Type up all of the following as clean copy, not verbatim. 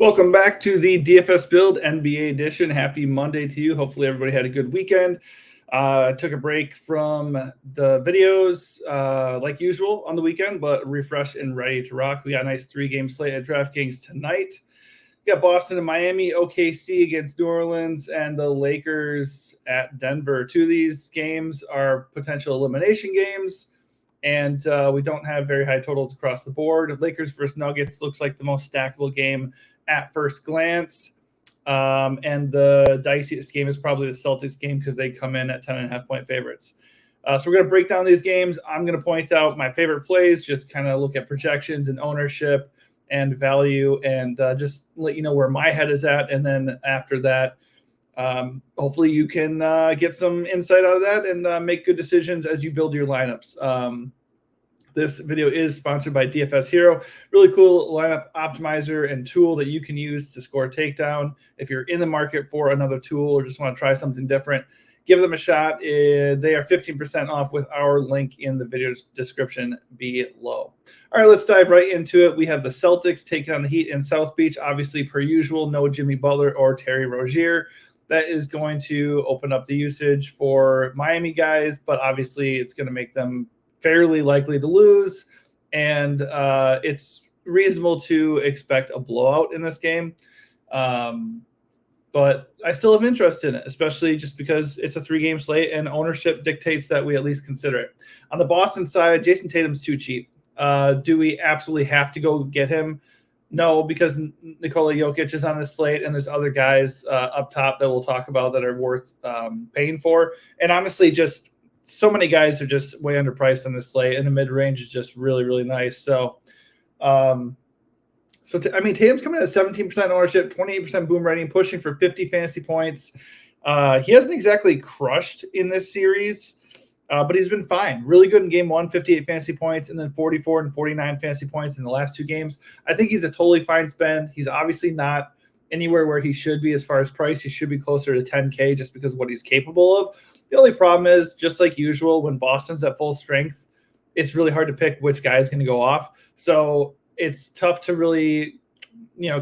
Welcome back to the DFS Build NBA edition. Happy Monday to you. Hopefully everybody had a good weekend. Took a break from the videos like usual on the weekend, but refreshed and ready to rock. We got a nice 3-game slate at DraftKings tonight. We got Boston and Miami, OKC against New Orleans, and the Lakers at Denver. Two of these games are potential elimination games, and we don't have very high totals across the board. Lakers versus Nuggets looks like the most stackable game at first glance. And the diciest game is probably the Celtics game because they come in at 10.5-point favorites. So we're going to break down these games. I'm going to point out my favorite plays, just kind of look at projections and ownership and value, and just let you know where my head is at. And then after that, hopefully you can get some insight out of that and make good decisions as you build your lineups. This video is sponsored by DFS Hero. Really cool lineup optimizer and tool that you can use to score a takedown. If you're in the market for another tool or just want to try something different, give them a shot. They are 15% off with our link in the video description below. All right, let's dive right into it. We have the Celtics taking on the Heat in South Beach. Obviously, per usual, no Jimmy Butler or Terry Rozier. That is going to open up the usage for Miami guys, but obviously it's going to make them fairly likely to lose, and it's reasonable to expect a blowout in this game. But I still have interest in it, especially just because it's a 3-game slate and ownership dictates that we at least consider it. On the Boston side, Jason Tatum's too cheap. Do we absolutely have to go get him? No, because Nikola Jokic is on this slate, and there's other guys up top that we'll talk about that are worth paying for. And honestly, just so many guys are just way underpriced on this slate, and the mid-range is just really, really nice. So, Tatum's coming in at 17% ownership, 28% boom rating, pushing for 50 fantasy points. He hasn't exactly crushed in this series, but he's been fine. Really good in game 1, 58 fantasy points, and then 44 and 49 fantasy points in the last 2 games. I think he's a totally fine spend. He's obviously not anywhere where he should be as far as price. He should be closer to 10K just because of what he's capable of. The only problem is, just like usual, when Boston's at full strength, it's really hard to pick which guy is going to go off. So it's tough to really,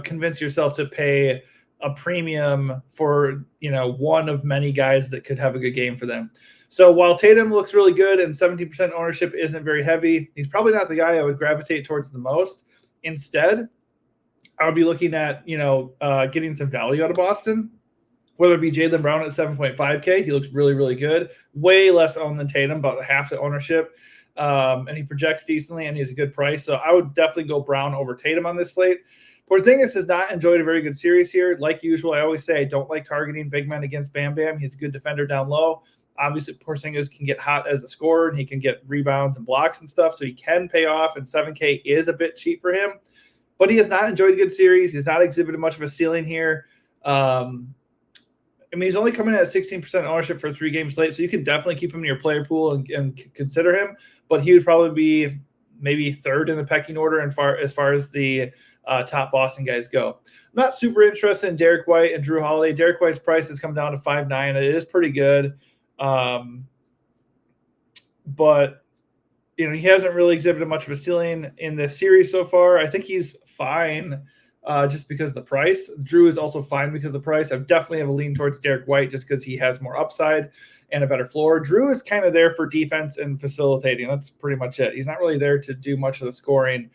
convince yourself to pay a premium for, one of many guys that could have a good game for them. So while Tatum looks really good and 17% ownership isn't very heavy, he's probably not the guy I would gravitate towards the most. Instead, I would be looking at, getting some value out of Boston, whether it be Jaylen Brown at 7.5K. He looks really, really good. Way less owned than Tatum, about half the ownership. And he projects decently, and he's a good price. So I would definitely go Brown over Tatum on this slate. Porzingis has not enjoyed a very good series here. Like usual, I always say I don't like targeting big men against Bam Bam. He's a good defender down low. Obviously, Porzingis can get hot as a scorer, and he can get rebounds and blocks and stuff, so he can pay off, and 7K is a bit cheap for him. But he has not enjoyed a good series. He's not exhibited much of a ceiling here. He's only coming in at 16% ownership for a 3-game slate, so you can definitely keep him in your player pool and consider him. But he would probably be maybe 3rd in the pecking order as far as the top Boston guys go. I'm not super interested in Derek White and Drew Holiday. Derek White's price has come down to 5.9. It is pretty good. But he hasn't really exhibited much of a ceiling in this series so far. I think he's fine just because of the price. Drew is also fine because of the price. I definitely have a lean towards Derek White just because he has more upside and a better floor. Drew is kind of there for defense and facilitating. That's pretty much it. He's not really there to do much of the scoring,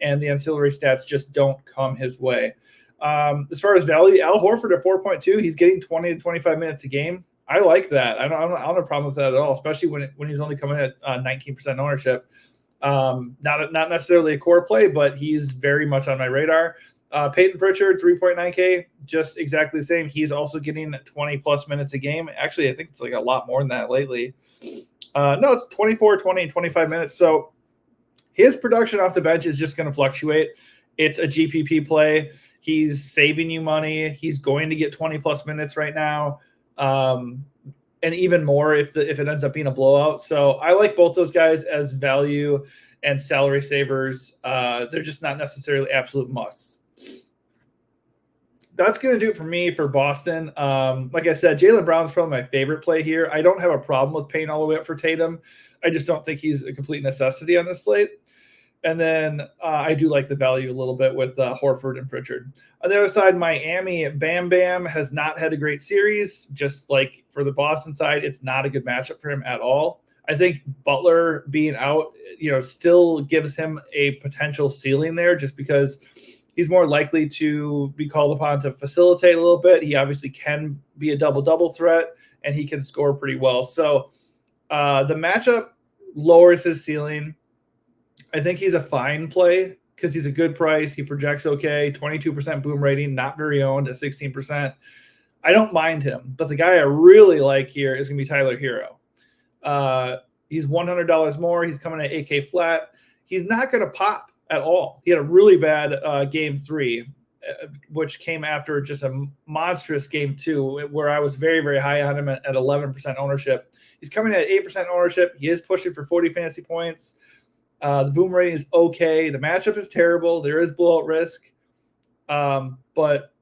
and the ancillary stats just don't come his way. As far as value, Al Horford at 4.2, he's getting 20 to 25 minutes a game. I like that. I don't have a problem with that at all, especially when he's only coming at 19% ownership. Not necessarily a core play, but he's very much on my radar. Peyton Pritchard, 3.9K, just exactly the same. He's also getting 20-plus minutes a game. Actually, I think it's like a lot more than that lately. No, it's 24, 20, and 25 minutes. So his production off the bench is just going to fluctuate. It's a GPP play. He's saving you money. He's going to get 20-plus minutes right now. And even more if it ends up being a blowout. So I like both those guys as value and salary savers. They're just not necessarily absolute musts. That's going to do it for me for Boston. Like I said, Jaylen Brown is probably my favorite play here. I don't have a problem with paying all the way up for Tatum. I just don't think he's a complete necessity on this slate. And then I do like the value a little bit with Horford and Pritchard. On the other side, Miami, Bam Bam has not had a great series. Just like for the Boston side, it's not a good matchup for him at all. I think Butler being out, still gives him a potential ceiling there just because he's more likely to be called upon to facilitate a little bit. He obviously can be a double-double threat, and he can score pretty well. So the matchup lowers his ceiling. I think he's a fine play because he's a good price. He projects okay, 22% boom rating, not very owned at 16%. I don't mind him, but the guy I really like here is going to be Tyler Hero. He's $100 more. He's coming at 8K flat. He's not going to pop at all. He had a really bad game 3, which came after just a monstrous game 2, where I was very, very high on him at 11% ownership. He's coming at 8% ownership. He is pushing for 40 fantasy points. The boom rating is okay. The matchup is terrible. There is blowout risk, but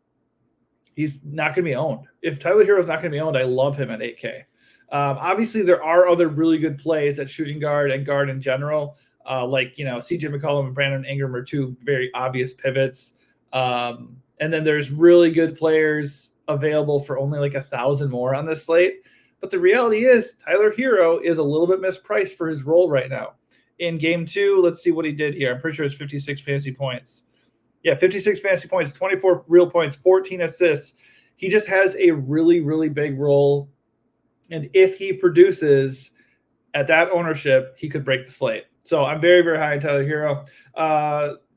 he's not going to be owned. If Tyler Hero is not going to be owned, I love him at 8K. Obviously, there are other really good plays at shooting guard and guard in general, like CJ McCollum and Brandon Ingram are 2 very obvious pivots. And then there's really good players available for only like 1,000 more on this slate. But the reality is Tyler Hero is a little bit mispriced for his role right now. In game 2, let's see what he did here. I'm pretty sure it's 56 fantasy points. Yeah, 56 fantasy points, 24 real points, 14 assists. He just has a really, really big role. And if he produces at that ownership, he could break the slate. So I'm very, very high on Tyler Hero.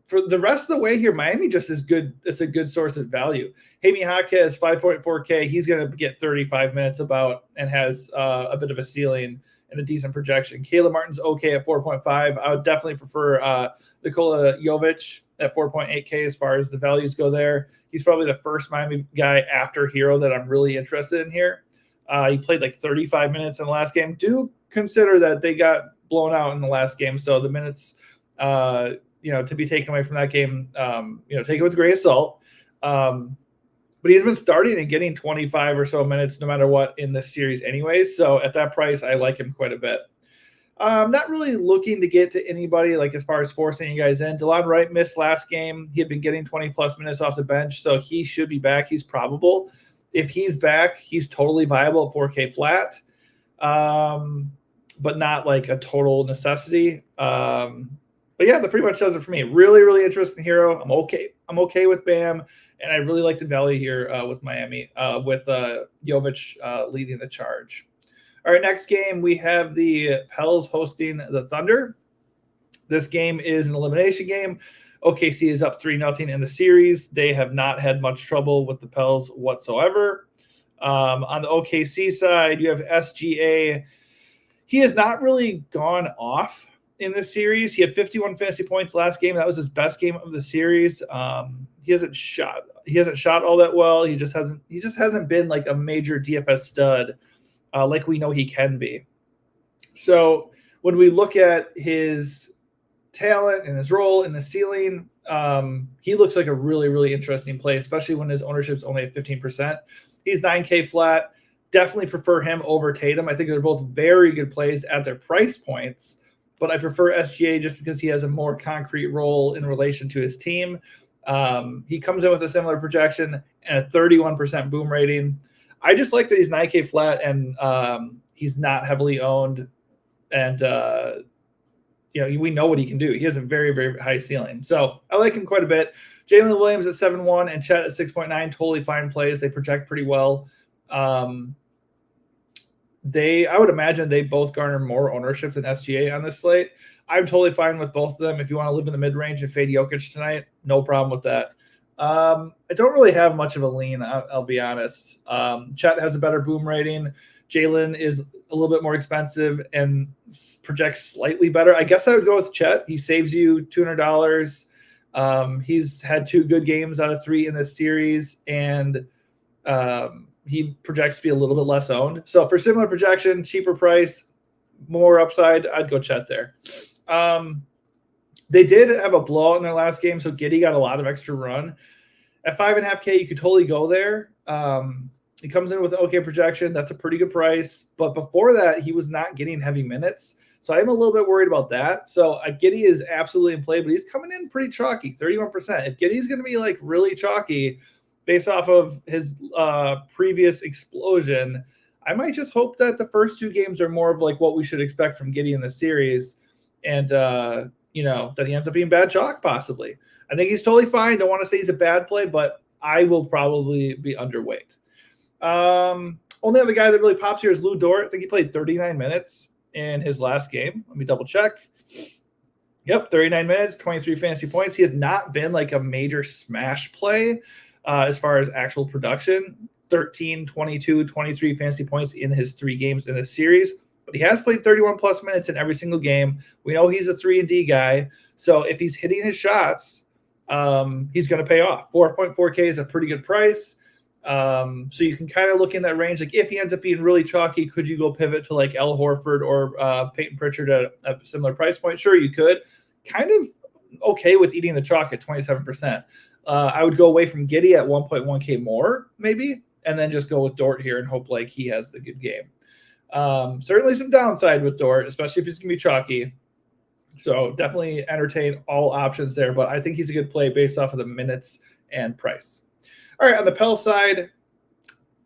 For the rest of the way here, Miami just is good. It's a good source of value. Jaime Jaquez, 5.4K. He's going to get 35 minutes about and has a bit of a ceiling and a decent projection. Caleb Martin's okay at 4.5. I would definitely prefer Nikola Jovic at 4.8K as far as the values go there. He's probably the first Miami guy after Hero that I'm really interested in here. He played like 35 minutes in the last game. Do consider that they got blown out in the last game, so the minutes, to be taken away from that game, take it with a grain of salt. But he's been starting and getting 25 or so minutes no matter what in this series anyways. So at that price, I like him quite a bit. I'm not really looking to get to anybody like as far as forcing you guys in. DeLon Wright missed last game. He had been getting 20-plus minutes off the bench, so he should be back. He's probable. If he's back, he's totally viable at 4K flat, but not like a total necessity. But yeah, that pretty much does it for me. Really, really interesting hero. I'm okay with Bam, and I really like the value here with Miami, with Jovic leading the charge. All right, next game, we have the Pels hosting the Thunder. This game is an elimination game. OKC is up 3-0 in the series. They have not had much trouble with the Pels whatsoever. On the OKC side, you have SGA. He has not really gone off in this series. He had 51 fantasy points last game. That was his best game of the series. He hasn't shot all that well. He just hasn't been like a major DFS stud like we know he can be. So when we look at his talent and his role and the ceiling, he looks like a really, really interesting play, especially when his ownership's only at 15%. He's 9K flat. Definitely prefer him over Tatum. I think they're both very good plays at their price points, but I prefer SGA just because he has a more concrete role in relation to his team. He comes in with a similar projection and a 31% boom rating. I just like that he's 9K flat and he's not heavily owned, and we know what he can do. He has a very, very high ceiling. So I like him quite a bit. Jalen Williams at 7.1 and Chet at 6.9, totally fine plays. They project pretty well. I would imagine they both garner more ownership than SGA on this slate. I'm totally fine with both of them. If you want to live in the mid-range and fade Jokic tonight, no problem with that. I don't really have much of a lean, I'll be honest. Chet has a better boom rating. Jalen is a little bit more expensive and projects slightly better. I guess I would go with Chet. He saves you $200. He's had 2 good games out of 3 in this series, and he projects to be a little bit less owned. So for similar projection, cheaper price, more upside, I'd go Chet there. They did have a blowout in their last game, so Giddey got a lot of extra run. At 5.5K, you could totally go there. He comes in with an okay projection. That's a pretty good price. But before that, he was not getting heavy minutes. So I'm a little bit worried about that. So Giddey is absolutely in play, but he's coming in pretty chalky, 31%. If Giddey's going to be like really chalky based off of his previous explosion, I might just hope that the first two games are more of like what we should expect from Giddey in the series. And, that he ends up being bad chalk possibly. I think he's totally fine. Don't want to say he's a bad play, but I will probably be underweight. Only other guy that really pops here is Lou Dort. I think he played 39 minutes in his last game. Let me double check. Yep, 39 minutes, 23 fantasy points. He has not been like a major smash play as far as actual production. 13, 22, 23 fantasy points in his 3 games in this series. But he has played 31 plus minutes in every single game. We know he's a 3-and-D guy. So if he's hitting his shots, he's going to pay off. 4.4K is a pretty good price. So you can kind of look in that range. Like if he ends up being really chalky, could you go pivot to like Al Horford or Peyton Pritchard at a similar price point? Sure, you could. Kind of okay with eating the chalk at 27%. I would go away from Giddey at 1.1K more, maybe, and then just go with Dort here and hope like he has the good game. Certainly some downside with Dort, especially if he's going to be chalky. So definitely entertain all options there, but I think he's a good play based off of the minutes and price. All right, on the Pels side,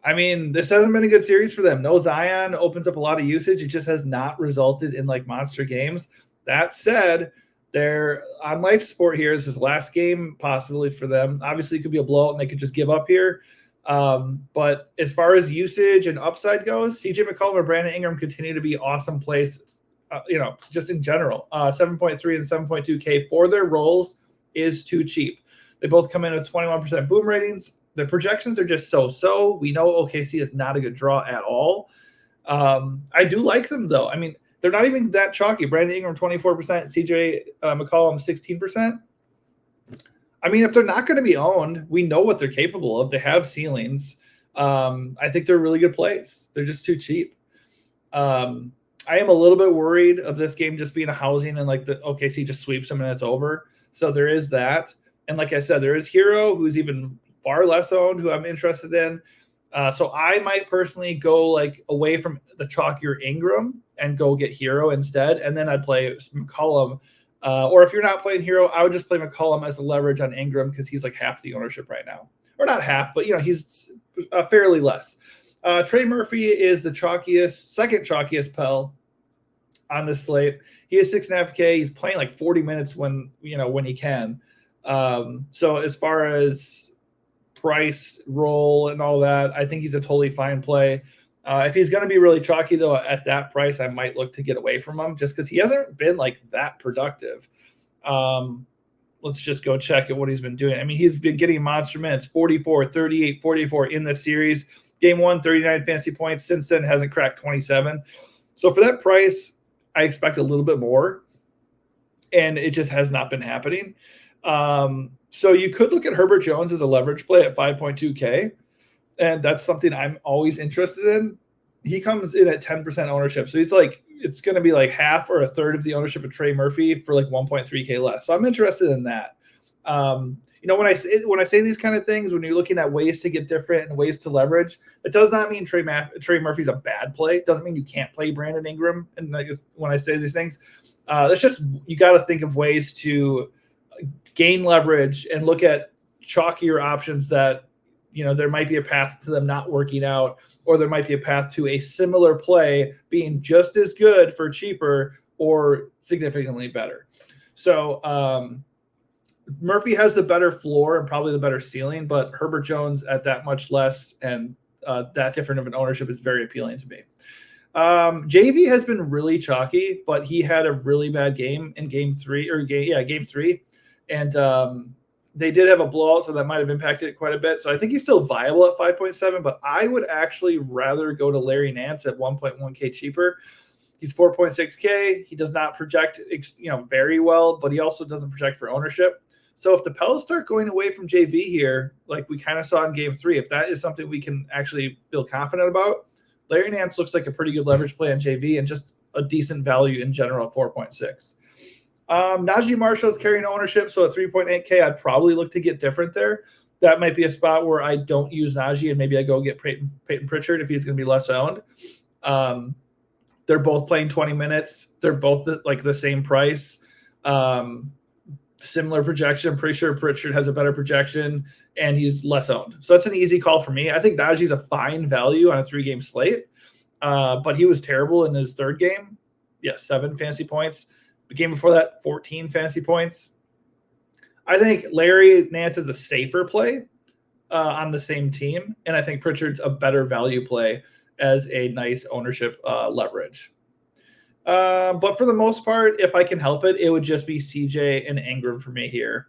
I mean, this hasn't been a good series for them. No Zion opens up a lot of usage. It just has not resulted in like monster games. That said, they're on life support here. This is last game possibly for them. Obviously, it could be a blowout and they could just give up here. But as far as usage and upside goes, CJ McCollum or Brandon Ingram continue to be awesome plays, just in general. 7.3 and 7.2K for their roles is too cheap. They both come in with 21% boom ratings. The projections are just so-so. We know OKC is not a good draw at all. I do like them, though. I mean, they're not even that chalky. Brandon Ingram, 24%. CJ McCollum, 16%. I mean, if they're not going to be owned, we know what they're capable of. They have ceilings. I think they're really good plays. They're just too cheap. I am a little bit worried of this game just being a housing and like the OKC just sweeps them and it's over. So there is that. And like I said, there is Hero, who's even far less owned, who I'm interested in. So I might personally go like away from the chalkier Ingram and go get Hero instead. And then I'd play McCollum. Or if you're not playing Hero, I would just play McCollum as a leverage on Ingram because he's like half the ownership right now. Or not half, but he's fairly less. Trey Murphy is the second chalkiest Pel on this slate. He is 6.5K. He's playing like 40 minutes when he can. So as far as price, roll, and all that, I think he's a totally fine play. If he's going to be really chalky, though, at that price, I might look to get away from him just because he hasn't been like that productive. Let's just go check at what he's been doing. I mean, he's been getting monster minutes, 44, 38, 44 in this series. Game 1, 39 fantasy points. Since then, hasn't cracked 27. So for that price, I expect a little bit more, and it just has not been happening. So you could look at Herbert Jones as a leverage play at 5.2K, and that's something I'm always interested in. He comes in at 10% ownership, so he's like it's going to be like half or a third of the ownership of Trey Murphy for like 1.3K less. So I'm interested in that. When I say these kind of things, when you're looking at ways to get different and ways to leverage, it does not mean Trey Murphy's a bad play. It doesn't mean you can't play Brandon Ingram. And when I say these things, it's just you got to think of ways to gain leverage and look at chalkier options that there might be a path to them not working out, or there might be a path to a similar play being just as good for cheaper or significantly better. So Murphy has the better floor and probably the better ceiling, but Herbert Jones at that much less and that different of an ownership is very appealing to me. JV has been really chalky, but he had a really bad game in game 3. And they did have a blowout, so that might have impacted it quite a bit. So I think he's still viable at 5.7, but I would actually rather go to Larry Nance at 1.1K cheaper. He's 4.6K. He does not project, very well, but he also doesn't project for ownership. So if the Pels start going away from JV here, like we kind of saw in game 3, if that is something we can actually feel confident about, Larry Nance looks like a pretty good leverage play on JV and just a decent value in general at 4.6. Najee Marshall's carrying ownership, so at 3.8K, I'd probably look to get different there. That might be a spot where I don't use Najee and maybe I go get Peyton Pritchard if he's going to be less owned. They're both playing 20 minutes. They're both like the same price. Similar projection. I'm pretty sure Pritchard has a better projection, and he's less owned. So that's an easy call for me. I think Najee's a fine value on a 3-game slate, but he was terrible in his third game. Yeah, 7 fantasy points. The game before that, 14 fantasy points. I think Larry Nance is a safer play on the same team, and I think Pritchard's a better value play as a nice ownership leverage. But for the most part, if I can help it, it would just be CJ and Ingram for me here,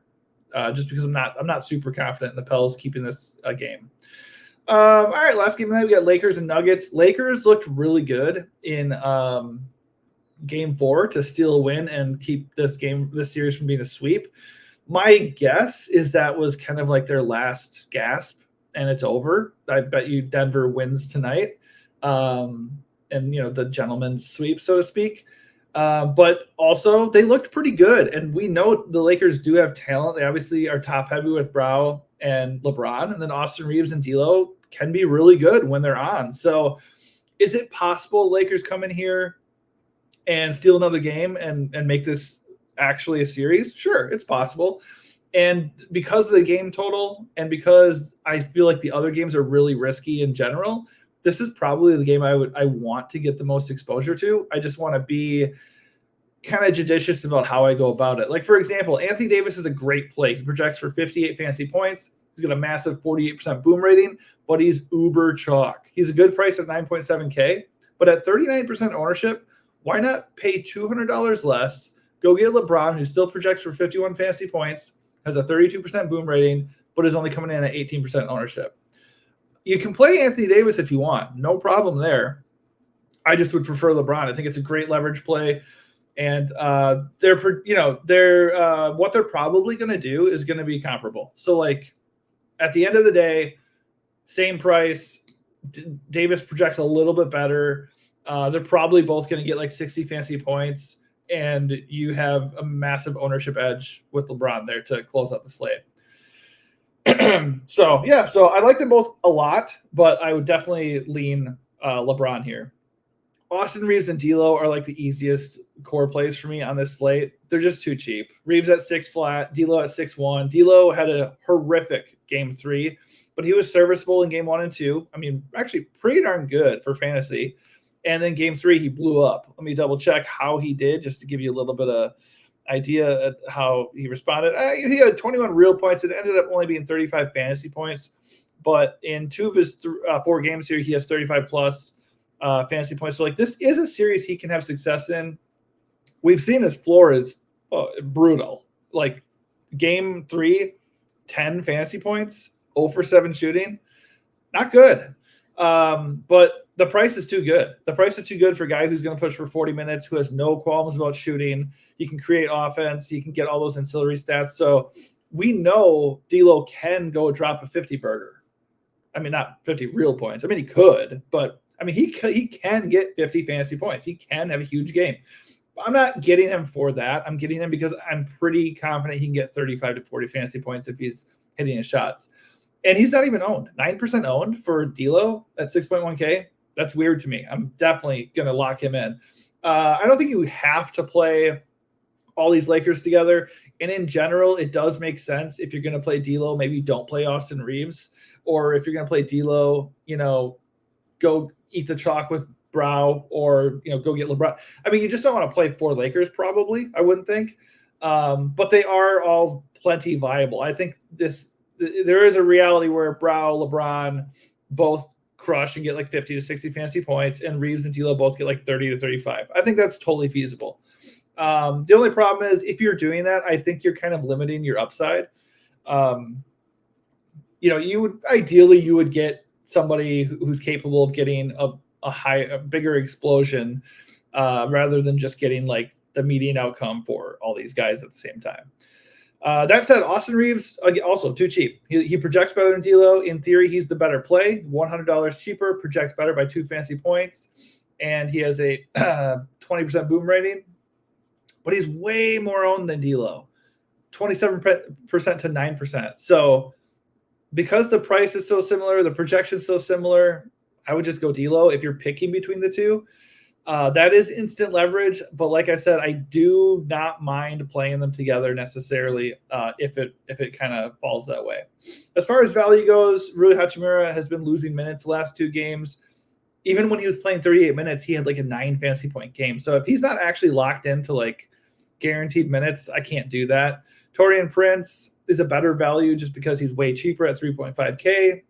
just because I'm not super confident in the Pels keeping this game. All right, last game tonight we got Lakers and Nuggets. Lakers looked really good in Game 4 to steal a win and keep this series from being a sweep. My guess is that was kind of like their last gasp, and it's over. I bet you Denver wins tonight. And the gentleman's sweep, so to speak. But also they looked pretty good. And we know the Lakers do have talent. They obviously are top heavy with Brow and LeBron. And then Austin Reeves and D'Lo can be really good when they're on. So is it possible Lakers come in here and steal another game and make this actually a series? Sure, it's possible. And because of the game total and because I feel like the other games are really risky in general, this is probably the game I want to get the most exposure to. I just want to be kind of judicious about how I go about it. Like, for example, Anthony Davis is a great play. He projects for 58 fantasy points. He's got a massive 48% boom rating, but he's uber chalk. He's a good price at 9.7K, but at 39% ownership, why not pay $200 less, go get LeBron, who still projects for 51 fantasy points, has a 32% boom rating, but is only coming in at 18% ownership. You can play Anthony Davis if you want. No problem there. I just would prefer LeBron. I think it's a great leverage play. And what they're probably going to do is going to be comparable. So, like, at the end of the day, same price. Davis projects a little bit better. They're probably both going to get like 60 fantasy points. And you have a massive ownership edge with LeBron there to close out the slate. So I like them both a lot, but I would definitely lean LeBron here. Austin Reeves and D'Lo are like the easiest core plays for me on this slate. They're just too cheap. Reeves at 6 flat, D'Lo at 6-1. D'Lo had a horrific game 3, but he was serviceable in game 1 and 2. I mean, actually pretty darn good for fantasy. And then game 3, he blew up. Let me double check how he did just to give you a little bit of idea at how he responded. He had 21 real points. It ended up only being 35 fantasy points, but in 2 of his 4 games here, he has 35 plus fantasy points. So like, this is a series he can have success in. We've seen his floor is brutal. Like game 3, 10 fantasy points, 0 for 7 shooting, not good. But the price is too good. The price is too good for a guy who's going to push for 40 minutes, who has no qualms about shooting. He can create offense. He can get all those ancillary stats. So we know D'Lo can go drop a 50 burger. I mean, not 50 real points. I mean, he could, but I mean, he can get 50 fantasy points. He can have a huge game. I'm not getting him for that. I'm getting him because I'm pretty confident he can get 35 to 40 fantasy points if he's hitting his shots. And he's not even owned. 9% owned for D'Lo at 6.1K. That's weird to me. I'm definitely going to lock him in. I don't think you have to play all these Lakers together. And in general, it does make sense if you're going to play D'Lo, maybe don't play Austin Reeves. Or if you're going to play D'Lo, go eat the chalk with Brow, or, go get LeBron. I mean, you just don't want to play 4 Lakers probably, I wouldn't think. But they are all plenty viable. I think there is a reality where Brow, LeBron both crush and get like 50 to 60 fantasy points, and Reeves and D'Lo both get like 30 to 35. I think that's totally feasible. The only problem is if you're doing that, I think you're kind of limiting your upside. You would get somebody who's capable of getting a bigger explosion rather than just getting like the median outcome for all these guys at the same time. That said, Austin Reeves, also too cheap. He projects better than D'Lo. In theory, he's the better play. $100 cheaper, projects better by 2 fantasy points, and he has a 20% boom rating. But he's way more owned than D'Lo, 27% to 9%. So because the price is so similar, the projection is so similar, I would just go D'Lo if you're picking between the two. That is instant leverage, but like I said, I do not mind playing them together necessarily if it kind of falls that way. As far as value goes, Rui Hachimura has been losing minutes the last 2 games. Even when he was playing 38 minutes, he had like a 9 fantasy point game. So if he's not actually locked into like guaranteed minutes, I can't do that. Taurean Prince is a better value just because he's way cheaper at 3.5K.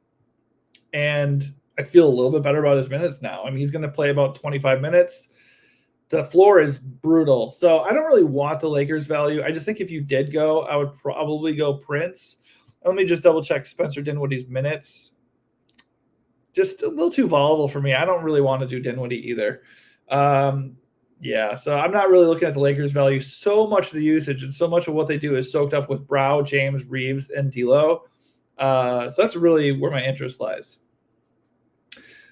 And I feel a little bit better about his minutes now. I mean, he's going to play about 25 minutes. The floor is brutal. So I don't really want the Lakers value. I just think if you did go, I would probably go Prince. Let me just double check Spencer Dinwiddie's minutes. Just a little too volatile for me. I don't really want to do Dinwiddie either. Yeah, so I'm not really looking at the Lakers value. So much of the usage and so much of what they do is soaked up with Brow, James, Reeves, and D'Lo. So that's really where my interest lies.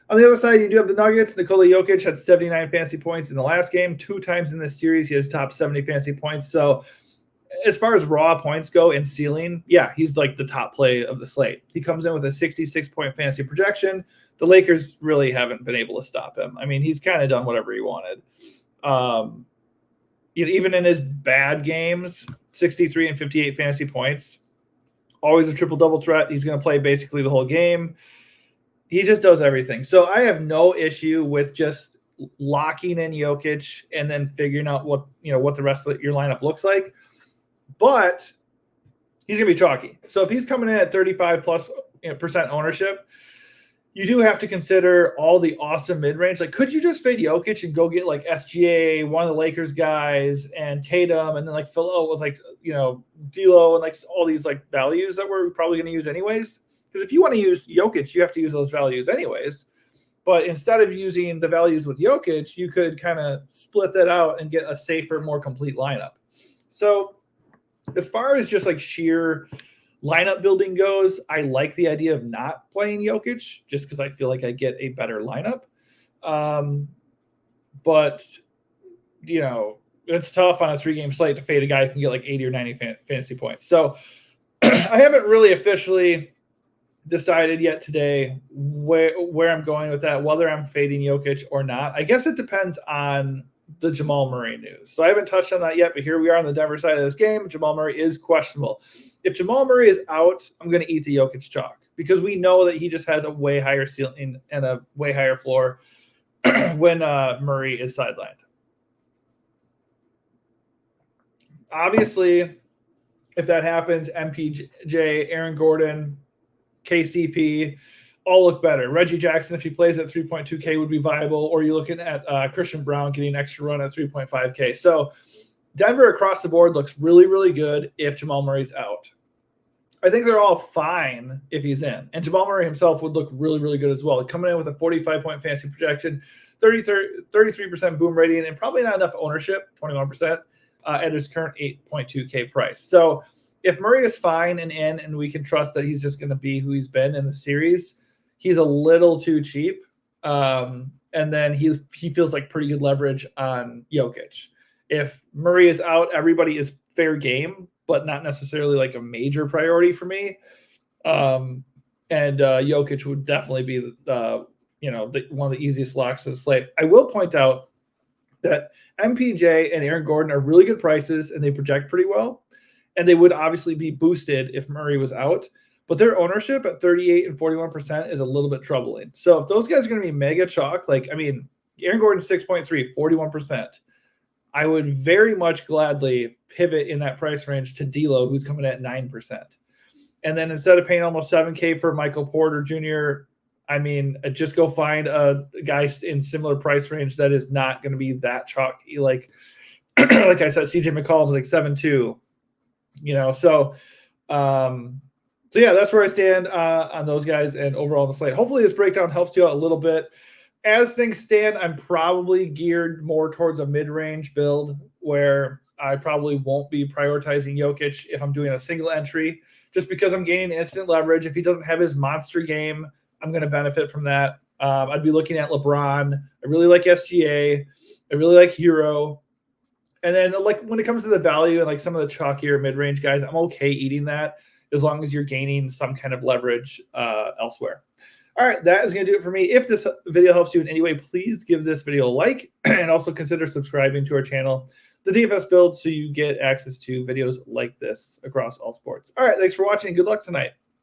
On the other side, you do have the Nuggets. Nikola Jokic had 79 fantasy points in the last game. 2 times in this series, he has top 70 fantasy points. So as far as raw points go and ceiling, yeah, he's like the top play of the slate. He comes in with a 66-point fantasy projection. The Lakers really haven't been able to stop him. I mean, he's kind of done whatever he wanted. Even in his bad games, 63 and 58 fantasy points, always a triple-double threat. He's going to play basically the whole game. He just does everything. So I have no issue with just locking in Jokic and then figuring out what the rest of your lineup looks like. But he's going to be chalky. So if he's coming in at 35+% ownership, you do have to consider all the awesome mid-range. Like, could you just fade Jokic and go get like SGA, one of the Lakers guys, and Tatum, and then like fill out with like, D'Lo and like all these like values that we're probably going to use anyways? Because if you want to use Jokic, you have to use those values anyways. But instead of using the values with Jokic, you could kind of split that out and get a safer, more complete lineup. So as far as just like sheer lineup building goes, I like the idea of not playing Jokic just because I feel like I get a better lineup. But, it's tough on a 3-game slate to fade a guy who can get like 80 or 90 fantasy points. So I haven't really officially decided yet today where I'm going with that, whether I'm fading Jokic or not. I guess it depends on the Jamal Murray news. So I haven't touched on that yet, but here we are on the Denver side of this game. Jamal Murray is questionable. If Jamal Murray is out, I'm going to eat the Jokic chalk because we know that he just has a way higher ceiling and a way higher floor when Murray is sidelined. Obviously, if that happens, MPJ, Aaron Gordon, KCP all look better. Reggie Jackson, if he plays at 3.2K, would be viable, or you're looking at Christian Brown getting an extra run at 3.5K. So Denver across the board looks really, really good if Jamal Murray's out. I think they're all fine if he's in. And Jamal Murray himself would look really, really good as well. Coming in with a 45-point fantasy projection, 33% boom rating, and probably not enough ownership, 21%, at his current 8.2K price. So if Murray is fine and in, and we can trust that he's just going to be who he's been in the series, he's a little too cheap. And then he feels like pretty good leverage on Jokic. If Murray is out, everybody is fair game, but not necessarily like a major priority for me. And Jokic would definitely be one of the easiest locks of the slate. I will point out that MPJ and Aaron Gordon are really good prices and they project pretty well. And they would obviously be boosted if Murray was out. But their ownership at 38 and 41% is a little bit troubling. So if those guys are going to be mega chalk, Aaron Gordon 6.3, 41%. I would very much gladly pivot in that price range to D'Lo, who's coming at 9%. And then instead of paying almost 7K for Michael Porter Jr., just go find a guy in similar price range that is not going to be that chalky. Like I said, CJ McCollum was like 7.2. So yeah, that's where I stand on those guys and overall on the slate. Hopefully this breakdown helps you out a little bit. As things stand, I'm probably geared more towards a mid-range build where I probably won't be prioritizing Jokic if I'm doing a single entry, just because I'm gaining instant leverage. If he doesn't have his monster game, I'm going to benefit from that. I'd be looking at LeBron. I really like SGA. I really like Hero. And then when it comes to the value and some of the chalkier mid-range guys, I'm okay eating that as long as you're gaining some kind of leverage elsewhere. All right, that is going to do it for me. If this video helps you in any way, please give this video a like and also consider subscribing to our channel, The DFS Build, so you get access to videos like this across all sports. All right, thanks for watching. Good luck tonight.